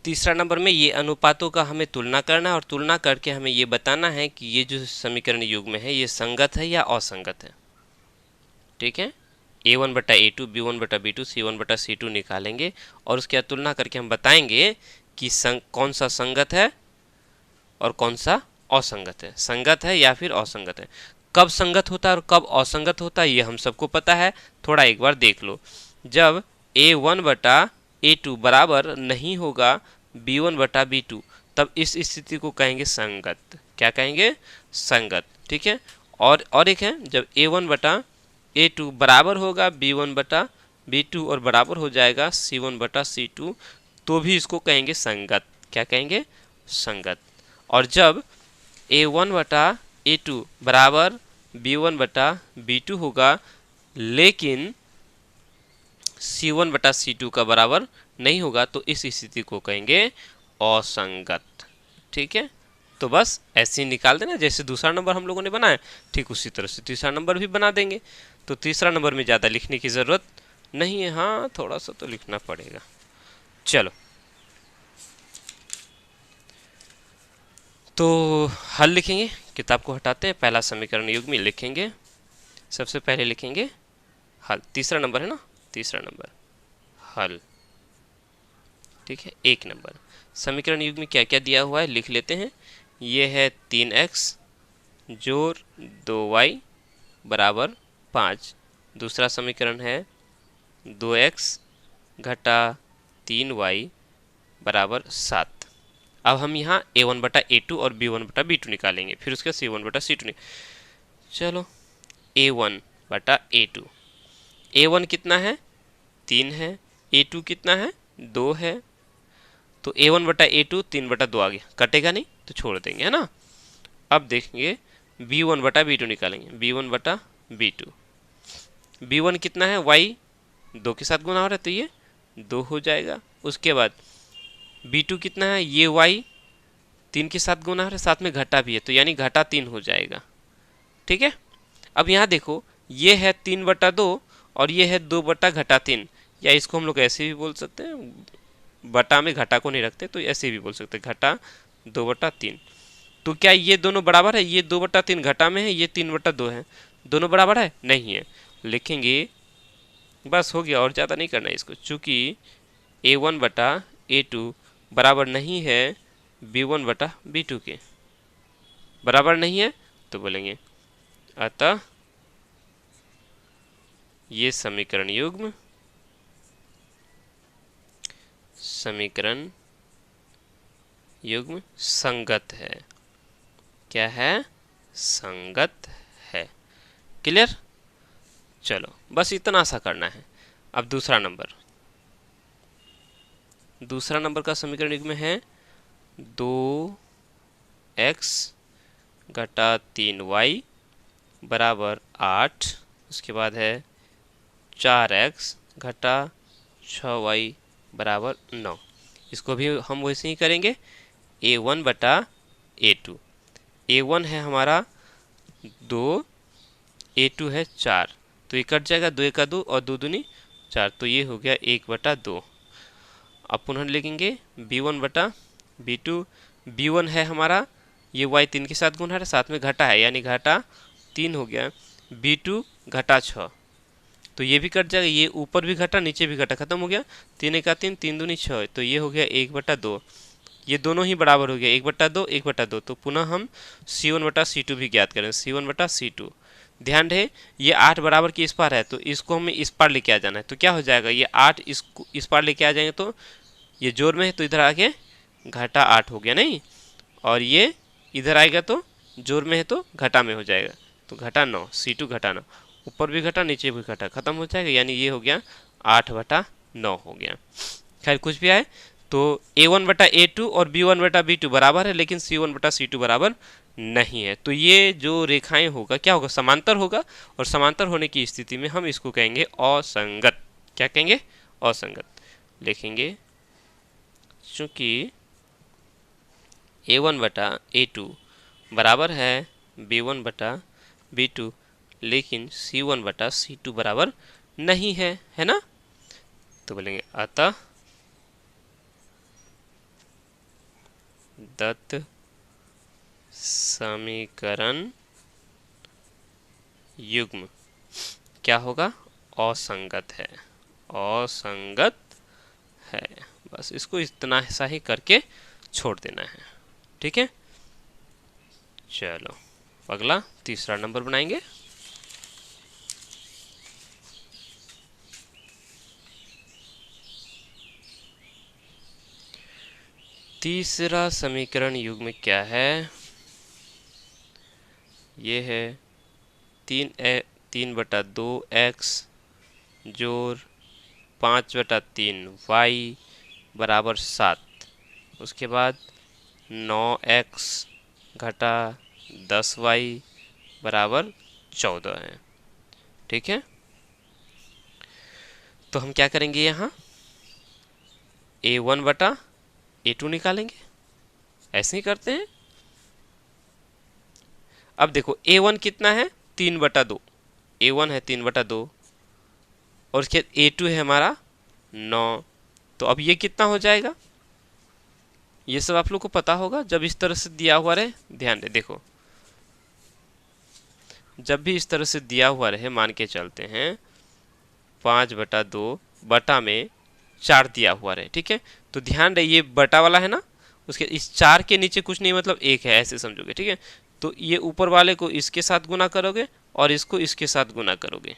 तीसरा नंबर में ये अनुपातों का हमें तुलना करना है और तुलना करके हमें ये बताना है कि ये जो समीकरण युग्म है ये संगत है या असंगत है। ठीक है, A1/A2, B1/B2, C1/C2 निकालेंगे और उसके बाद तुलना करके हम बताएंगे कि कौन सा संगत है और कौन सा असंगत है, संगत है या फिर असंगत है। कब संगत होता है और कब असंगत होता है ये हम सबको पता है, थोड़ा एक बार देख लो। जब A1/A2 बराबर नहीं होगा B1/B2 तब इस स्थिति को कहेंगे संगत। क्या कहेंगे? संगत। ठीक है, और एक है जब A1/A2 बराबर होगा B1/B2 और बराबर हो जाएगा C1/C2 तो भी इसको कहेंगे संगत। क्या कहेंगे? संगत। और जब A1/A2 बराबर B1/B2 होगा लेकिन C1/C2 का बराबर नहीं होगा तो इस स्थिति को कहेंगे असंगत। ठीक है, तो बस ऐसे ही निकाल देना, जैसे दूसरा नंबर हम लोगों ने बनाया ठीक उसी तरह से तीसरा नंबर भी बना देंगे। तो तीसरा नंबर में ज़्यादा लिखने की ज़रूरत नहीं है, हाँ थोड़ा सा तो लिखना पड़ेगा। चलो, तो हल लिखेंगे, किताब को हटाते हैं, पहला समीकरण युग्म में लिखेंगे। सबसे पहले लिखेंगे हल, तीसरा नंबर है ना, तीसरा नंबर हल। ठीक है, 1 नंबर समीकरण युग्म में क्या क्या दिया हुआ है लिख लेते हैं। ये है 3x जोड़ 2y बराबर 5। दूसरा समीकरण है 2x घटा 3y बराबर 7। अब हम यहाँ A1/A2 और B1/B2 निकालेंगे, फिर उसका C1/C2 चलो, A1/A2, A1 कितना है? 3 है। A2 कितना है? 2 है। तो A1/A2 3/2 आ गया, कटेगा नहीं तो छोड़ देंगे, है ना। अब देखेंगे B1/B2 निकालेंगे, B1/B2, B1 कितना है? Y 2 के साथ गुना हो रहा है तो ये 2 हो जाएगा। उसके बाद B2 कितना है? ये Y 3 के साथ गुना हो रहा है, साथ में घटा भी है तो यानी घटा 3 हो जाएगा। ठीक है, अब यहाँ देखो ये है 3/2 और ये है 2/3, या इसको हम लोग ऐसे भी बोल सकते हैं, बटा में घटा को नहीं रखते तो ऐसे भी बोल सकते हैं, घटा 2/3। तो क्या ये दोनों बराबर है? ये 2/3 घटा में है, ये 3/2 है, दोनों बराबर है? नहीं है। लिखेंगे, बस हो गया, और ज़्यादा नहीं करना है इसको। चूँकि A1/A2 बराबर नहीं है B1/B2 के, बराबर नहीं है तो बोलेंगे अतः ये समीकरण युग्म संगत है। क्या है? संगत है। क्लियर? चलो, बस इतना सा करना है। अब दूसरा नंबर का समीकरण युग्म है 2x घटा 3y बराबर 8। उसके बाद है 4x घटा 6y बराबर 9। इसको भी हम वैसे ही करेंगे, A1/A2, A1 है हमारा 2, A2 है 4, तो ये कट जाएगा, 2 1 2 और 2 दूनी 4, तो ये हो गया 1/2। अब पुनः लिखेंगे B1/B2, B1 है हमारा ये y 3 के साथ गुना है, साथ में घटा है यानी घटा 3 हो गया। B2 घटा 6, तो ये भी कट जाएगा, ये ऊपर भी घटा नीचे भी घटा, खत्म हो गया। 3 1 3, 3 दूनी 6, तो ये हो गया 1/2। ये दोनों ही बराबर हो गया, 1/2 1/2। तो पुनः हम C1/C2 भी ज्ञात करें, C1/C2। ध्यान रहे ये 8 बराबर की इस पार है तो इसको हमें इस पार लेके आ जाना है, तो क्या हो जाएगा, ये 8 इसको इस पार लेके आ जाएंगे तो ये जोड़ में है तो इधर आके घटा 8 हो गया नहीं, और ये इधर आएगा तो जोड़ में है तो घटा में हो जाएगा, तो घटा 9, C2 घटा 9, ऊपर भी घटा नीचे भी घटा, खत्म हो जाएगा, यानी ये हो गया 8/9 हो गया। खैर कुछ भी आए तो A1/A2 और B1/B2 बराबर है लेकिन C1/C2 बराबर नहीं है, तो ये जो रेखाएं होगा क्या होगा, समांतर होगा, और समांतर होने की स्थिति में हम इसको कहेंगे असंगत। क्या कहेंगे? असंगत। लिखेंगे चूंकि A1/A2 बराबर है B1/B2 लेकिन C1/C2 बराबर नहीं है, है ना, तो बोलेंगे अतः दत्त समीकरण युग्म क्या होगा? असंगत है, असंगत है। बस इसको इतना सा ही करके छोड़ देना है। ठीक है, चलो अगला तीसरा नंबर बनाएंगे। तीसरा समीकरण युग्म क्या है? ये है 3/2x जोड़ 5/3y बराबर 7। उसके बाद 9x घटा 10y बराबर 14 है। ठीक है, तो हम क्या करेंगे, यहाँ a1/a2 निकालेंगे। ऐसे ही करते हैं। अब देखो a1 कितना है? 3/2। a1 है 3/2 और उसके बाद a2 है हमारा 9। तो अब ये कितना हो जाएगा? ये सब आप लोग को पता होगा जब इस तरह से दिया हुआ रहे। ध्यान दे, देखो जब भी इस तरह से दिया हुआ रहे, मान के चलते हैं 5/2 बटा में 4 दिया हुआ रहे। ठीक है, तो ध्यान रहे ये बटा वाला है ना, उसके इस 4 के नीचे कुछ नहीं, मतलब 1 है, ऐसे समझोगे। ठीक है, तो ये ऊपर वाले को इसके साथ गुना करोगे और इसको इसके साथ गुना करोगे।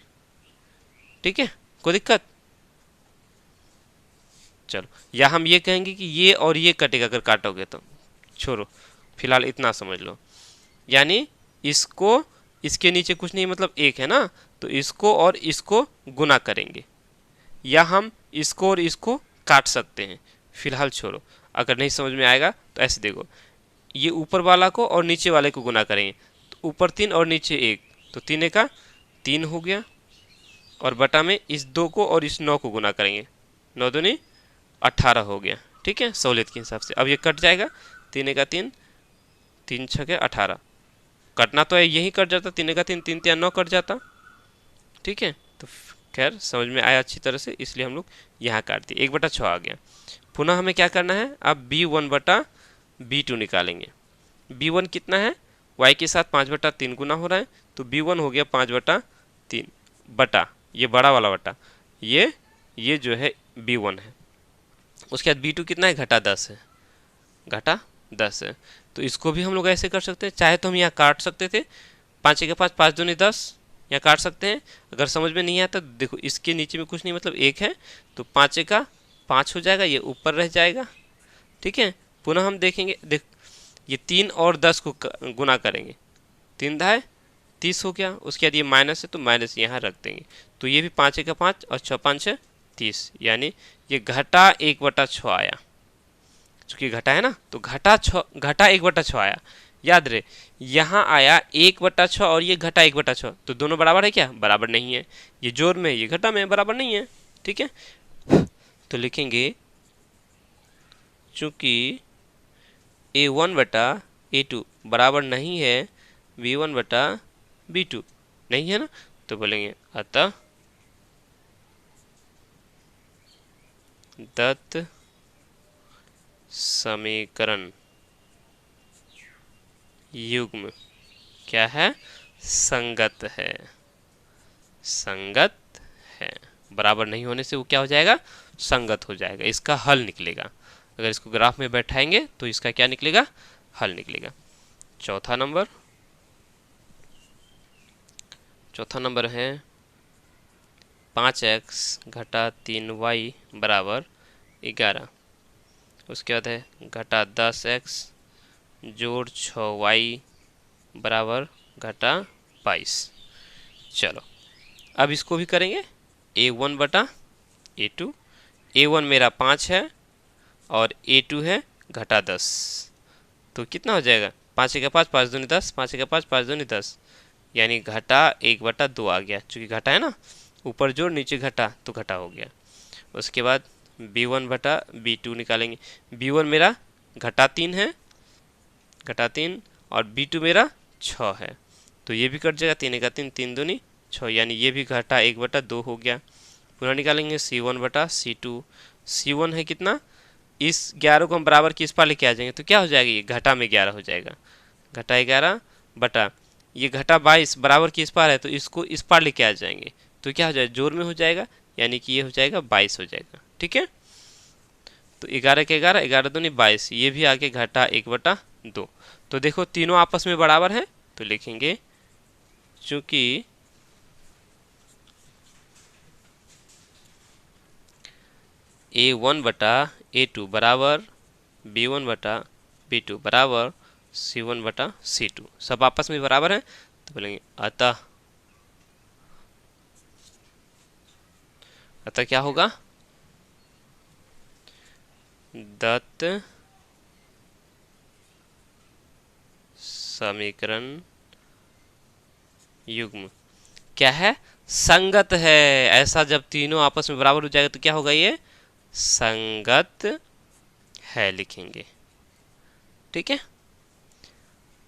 ठीक है, कोई दिक्कत? चलो, या हम ये कहेंगे कि ये और ये कटेगा, अगर काटोगे तो छोड़ो, फिलहाल इतना समझ लो। यानी इसको इसके नीचे कुछ नहीं, मतलब 1 है ना, तो इसको और इसको गुना करेंगे, या हम इसको और इसको काट सकते हैं। फिलहाल छोड़ो, अगर नहीं समझ में आएगा तो ऐसे देखो, ये ऊपर वाला को और नीचे वाले को गुना करेंगे, तो ऊपर 3 और नीचे 1, तो 3 का 3 हो गया, और बटा में इस 2 को और इस 9 को गुना करेंगे, 9 दूनी 18 हो गया। ठीक है, सहूलियत के हिसाब से अब ये कट जाएगा, 3 का 3, 3 छके 18, कटना तो है, यही कट जाता, 3 का 3, 3 9 कट जाता। ठीक है, तो खैर समझ में आया अच्छी तरह से, इसलिए हम लोग यहाँ काट दिए, 1/6 आ गया। पुनः हमें क्या करना है, अब b1/b2 निकालेंगे। b1 कितना है? y के साथ 5/3 गुना हो रहा है, तो b1 हो गया 5/3 बटा, ये बड़ा वाला बटा, ये जो है b1 है। उसके बाद b2 कितना है? घटा 10 है, घटा 10 है। तो इसको भी हम लोग ऐसे कर सकते हैं, चाहे तो हम यहाँ काट सकते थे, 5 के 5, 5 दूनी 10, यहाँ काट सकते हैं। अगर समझ में नहीं आता तो देखो इसके नीचे में कुछ नहीं, मतलब 1 है, तो 5 का 5 हो जाएगा, ये ऊपर रह जाएगा। ठीक है, पुनः हम देखेंगे, देख ये 3 और 10 को गुना करेंगे, 3 दाए 30 हो गया। उसके बाद ये माइनस है, तो माइनस यहाँ रख देंगे, तो ये भी 5 का 5 और 6 5 है 30, यानी ये घटा 1/6 आया। चूंकि घटा है ना, तो घटा 1/6 आया। याद रहे, यहाँ आया 1/6 और ये घटा 1/6, तो दोनों बराबर है क्या? बराबर नहीं है, ये जोड़ में ये घटा में बराबर नहीं है। ठीक है, तो लिखेंगे चूंकि a1/a2 बराबर नहीं है b1/b2, नहीं है ना, तो बोलेंगे अतः दत्त समीकरण युग्म क्या है? संगत है, संगत है। बराबर नहीं होने से वो क्या हो जाएगा? संगत हो जाएगा, इसका हल निकलेगा। अगर इसको ग्राफ में बैठाएंगे तो इसका क्या निकलेगा? हल निकलेगा। चौथा नंबर है 5x घटा 3y बराबर 11। उसके बाद है घटा 10x जोड़ 6y बराबर घटा 22। चलो अब इसको भी करेंगे, a1/a2। a1 मेरा 5 है और a2 है घटा 10, तो कितना हो जाएगा? 5 का 5, 5 दूनी 10, 5 का 5, 5 दूनी 10, यानी घटा 1/2 आ गया। चूँकि घटा है ना, ऊपर जोड़ नीचे घटा, तो घटा हो गया। उसके बाद b1/b2 निकालेंगे। b1 मेरा घटा 3 है, घटा 3, और b2 मेरा 6 है, तो ये भी कट जाएगा, 3 का 3, 3 दूनी 6, यानी ये भी घटा 1/2 हो गया। पुनः निकालेंगे c1/c2। c1 है कितना? इस 11 को हम बराबर किस पार लेके आ जाएंगे तो क्या हो जाएगा, ये घटा में 11 हो जाएगा। घटा 11 बटा ये घटा 22 बराबर किस पार है, तो इसको इस पार लेके आ जाएंगे तो क्या हो जाएगा, जोड़ में हो जाएगा, यानी कि ये हो जाएगा 22 हो जाएगा। ठीक है, तो 11 के 11, 11 दूनी 22, ये भी आगे घटा 1/2। तो देखो तीनों आपस में बराबर हैं तो लिखेंगे चूंकि A1/A2 बराबर B1/B2 बराबर C1/C2, सब आपस में बराबर हैं तो बोलेंगे अतः क्या होगा, दत्त समीकरण युग्म क्या है, संगत है। ऐसा जब तीनों आपस में बराबर हो जाएगा तो क्या होगा, ये संगत है लिखेंगे। ठीक है,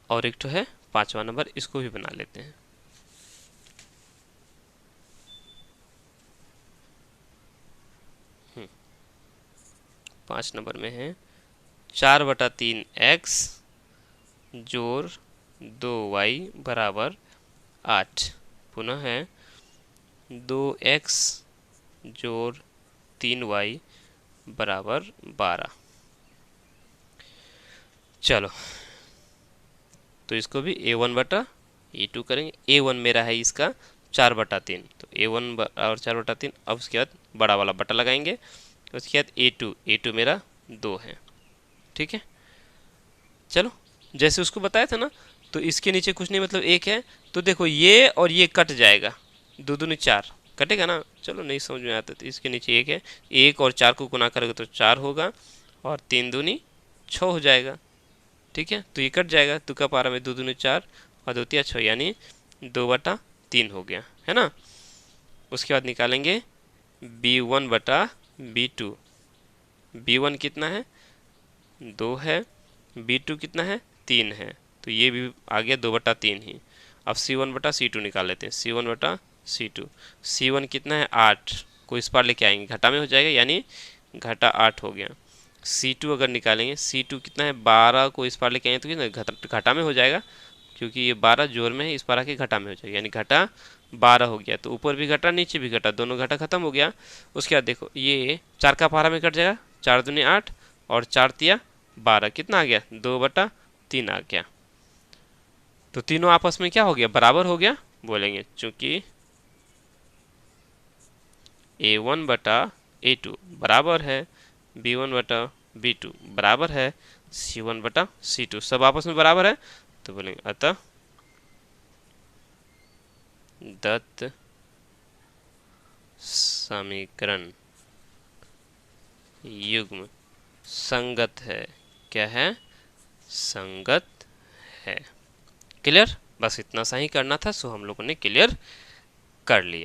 और एक तो है 5वां नंबर, इसको भी बना लेते हैं। 5 नंबर में है 4/3x जोड़ 2y बराबर 8, पुनः है 2x जोड़ 3y बराबर 12। चलो तो इसको भी A1/A2 करेंगे। A1 मेरा है इसका 4/3, तो A1 और 4/3। अब उसके बाद बड़ा वाला बटा लगाएंगे, उसके बाद A2 मेरा 2 है। ठीक है, चलो जैसे उसको बताया था ना, तो इसके नीचे कुछ नहीं मतलब 1 है, तो देखो ये और ये कट जाएगा, 2 दूनी 4 कटेगा ना। चलो नहीं समझ में आता तो इसके नीचे 1 है, 1 और 4 को गुना करोगे तो 4 होगा, और 3 दूनी 6 हो जाएगा। ठीक है, तो ये कट जाएगा, तुका पारा में 2 दूनी 4 और 2 तिया 6, यानी 2/3 हो गया, है ना। उसके बाद निकालेंगे B1/B2। B1 कितना है, 2 है, B2 कितना है, 3 है, तो ये भी आ गया 2/3 ही। अब C1/C2 निकाल लेते हैं, C1/C2। C1 कितना है, 8 को इस पार लेके आएंगे, घटा में हो जाएगा, यानी घटा 8 हो गया। C2 अगर निकालेंगे, C2 कितना है, 12 को इस पार लेके आएंगे तो कितना घटा में हो जाएगा, क्योंकि ये 12 जोड़ में है, इस पार आके घटा में हो जाएगा, यानी घटा 12 हो गया। तो ऊपर भी घटा नीचे भी घटा, दोनों घटा खत्म हो गया। उसके बाद देखो ये 4 का पारा में कट जाएगा, 4 दूनी 8 और 4 तिया 12, कितना आ गया, 2/3 आ गया। तो तीनों आपस में क्या हो गया, बराबर हो गया बोलेंगे, चूंकि A1/A2 बराबर है B1/B2 बराबर है C1/C2, सब आपस में बराबर है तो बोलेंगे अतः दत्त समीकरण युग्म संगत है। क्या है, संगत है। क्लियर, बस इतना सा ही करना था, सो हम लोगों ने क्लियर कर लिया।